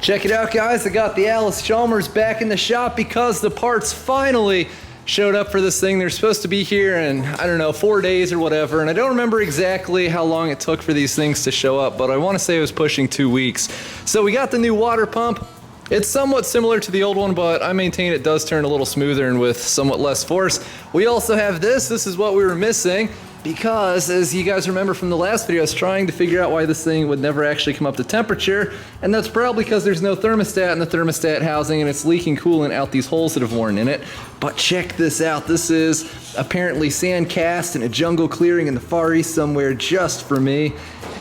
Check it out, guys. I got the Pliers-Chalmers back in the shop because the parts finally showed up for this thing. They're supposed to be here in, I don't know, 4 days or whatever, and I don't remember exactly how long it took for these things to show up, but I want to say it was pushing 2 weeks. So we got the new water pump. It's somewhat similar to the old one, but I maintain it does turn a little smoother and with somewhat less force. We also have this. This is what we were missing, because as you guys remember from the last video, I was trying to figure out why this thing would never actually come up to temperature, and that's probably because there's no thermostat in the thermostat housing and it's leaking coolant out these holes that have worn in it. But check this out. This is apparently sand cast in a jungle clearing in the Far East somewhere just for me,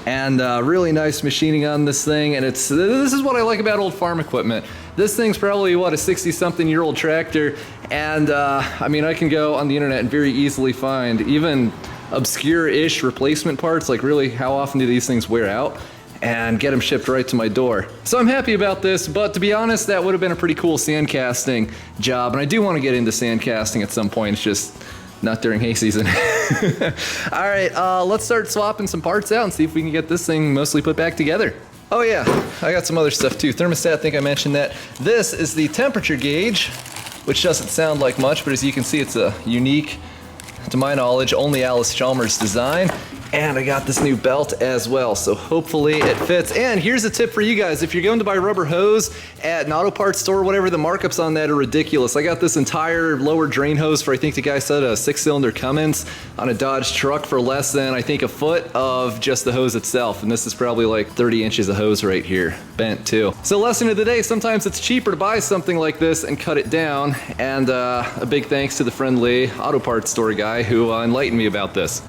and really nice machining on this thing. And this is what I like about old farm equipment. This thing's probably, what, a 60-something-year-old tractor, and I mean, I can go on the internet and very easily find even obscure-ish replacement parts, like really how often do these things wear out, and get them shipped right to my door. So I'm happy about this, but to be honest, that would have been a pretty cool sand casting job, and I do want to get into sand casting at some point. It's just not during hay season. All right, let's start swapping some parts out and see if we can get this thing mostly put back together. Oh yeah, I got some other stuff too. Thermostat, I think I mentioned that. This is the temperature gauge, which doesn't sound like much, but as you can see, it's a unique, to my knowledge, only Pliers-Chalmers design. And I got this new belt as well, so hopefully it fits. And here's a tip for you guys. If you're going to buy rubber hose at an auto parts store or whatever, the markups on that are ridiculous. I got this entire lower drain hose for, I think the guy said, a 6-cylinder Cummins on a Dodge truck for less than, I think, a foot of just the hose itself. And this is probably like 30 inches of hose right here, bent too. So lesson of the day, sometimes it's cheaper to buy something like this and cut it down. And a big thanks to the friendly auto parts store guy who enlightened me about this.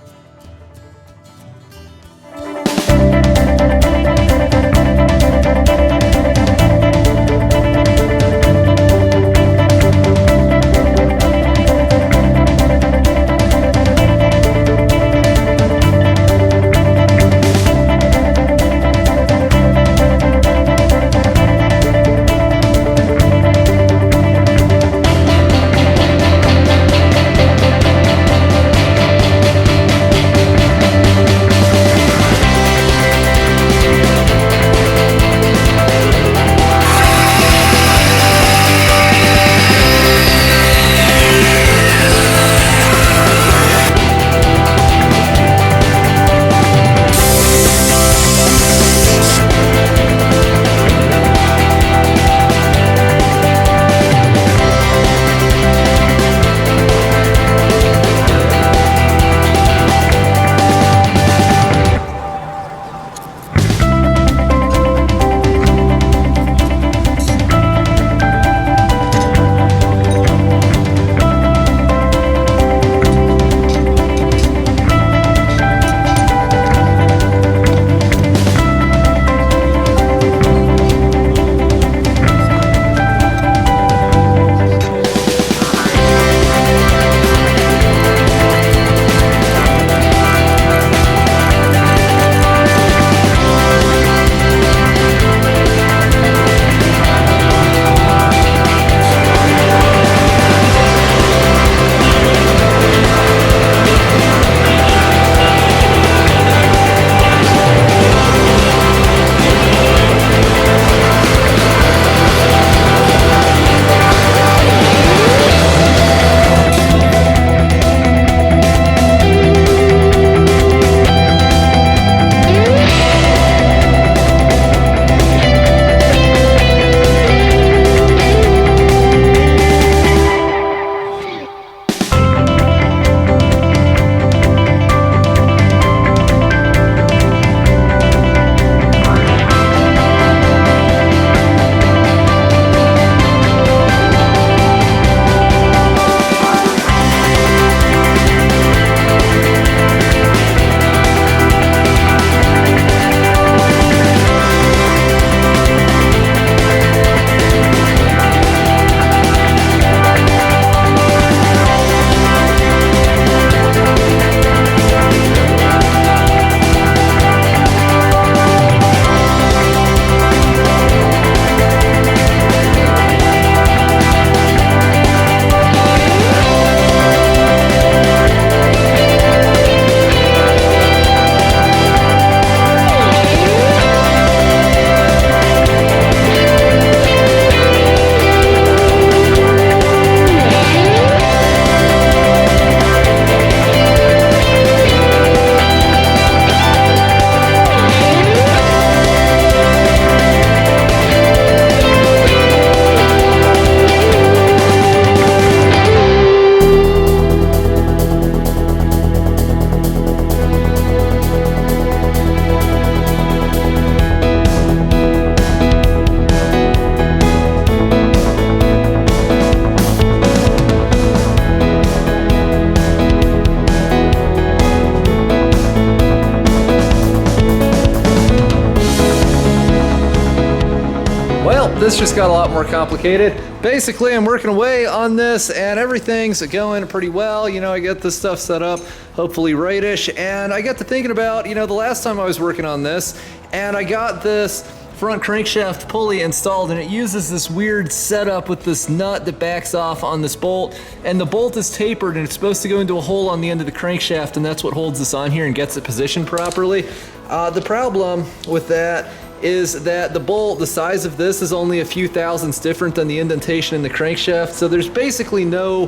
Well, this just got a lot more complicated. Basically, I'm working away on this and everything's going pretty well. You know, I get this stuff set up, hopefully rightish, and I got to thinking about, you know, the last time I was working on this, and I got this front crankshaft pulley installed, and it uses this weird setup with this nut that backs off on this bolt, and the bolt is tapered and it's supposed to go into a hole on the end of the crankshaft, and that's what holds this on here and gets it positioned properly. The problem with that is that the bolt, the size of this is only a few thousandths different than the indentation in the crankshaft, so there's basically no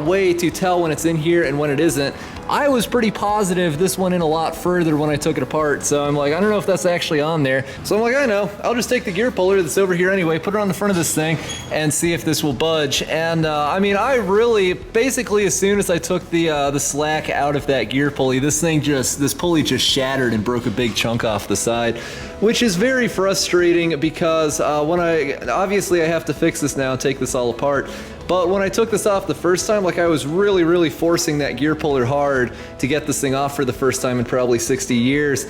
way to tell when it's in here and when it isn't. I was pretty positive this went in a lot further when I took it apart, so I'm like, I don't know if that's actually on there. So I'm like, I know, I'll just take the gear puller that's over here anyway, put it on the front of this thing, and see if this will budge. And I mean, I really, basically as soon as I took the slack out of that gear pulley, this pulley just shattered and broke a big chunk off the side, which is very frustrating because obviously I have to fix this now and take this all apart. But when I took this off the first time, like I was really forcing that gear puller hard to get this thing off for the first time in probably 60 years.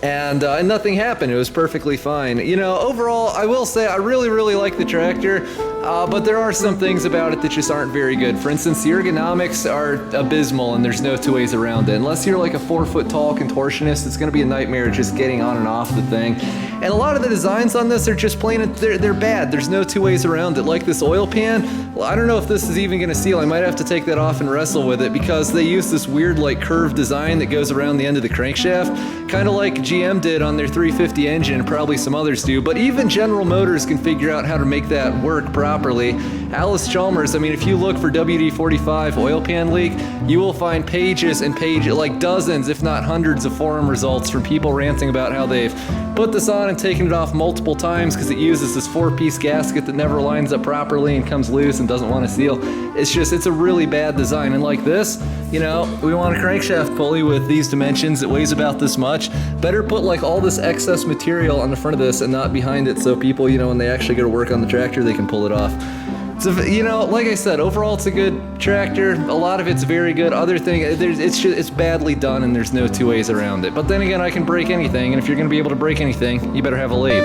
And nothing happened. It was perfectly fine. You know, overall, I will say I really like the tractor, but there are some things about it that just aren't very good. For instance, the ergonomics are abysmal, and there's no two ways around it. Unless you're like a 4-foot tall contortionist, it's going to be a nightmare just getting on and off the thing. And a lot of the designs on this are just plain, they're bad. There's no two ways around it. Like this oil pan, well, I don't know if this is even going to seal. I might have to take that off and wrestle with it because they use this weird like curved design that goes around the end of the crankshaft, kind of like GM did on their 350 engine, and probably some others do, but even General Motors can figure out how to make that work properly. Allis-Chalmers, I mean, if you look for WD-45 oil pan leak, you will find pages and pages, like dozens, if not hundreds of forum results from people ranting about how they've put this on and taken it off multiple times because it uses this 4-piece gasket that never lines up properly and comes loose and doesn't want to seal. It's a really bad design. And like this, you know, we want a crankshaft pulley with these dimensions that weighs about this much. Better put like all this excess material on the front of this and not behind it, so people, you know, when they actually go to work on the tractor, they can pull it off. So, you know, like I said, overall it's a good tractor. A lot of it's very good. Other thing, it's badly done, and there's no two ways around it. But then again, I can break anything, and if you're going to be able to break anything, you better have a lathe.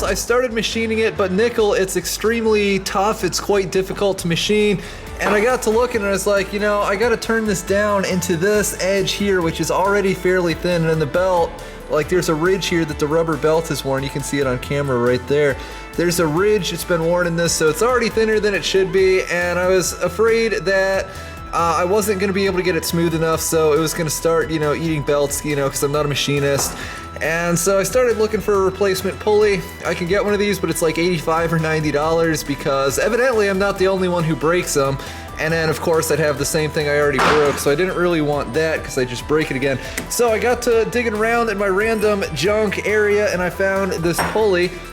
I started machining it, but nickel, it's extremely tough. It's quite difficult to machine. And I got to looking and I was like, you know, I got to turn this down into this edge here, which is already fairly thin. And in the belt, like there's a ridge here that the rubber belt is worn. You can see it on camera right there. There's a ridge that's been worn in this, so it's already thinner than it should be. And I was afraid that I wasn't going to be able to get it smooth enough, so it was going to start, you know, eating belts, you know, because I'm not a machinist. And so I started looking for a replacement pulley. I can get one of these, but it's like $85 or $90 because evidently I'm not the only one who breaks them. And then of course I'd have the same thing I already broke, so I didn't really want that because I just break it again. So I got to digging around in my random junk area and I found this pulley.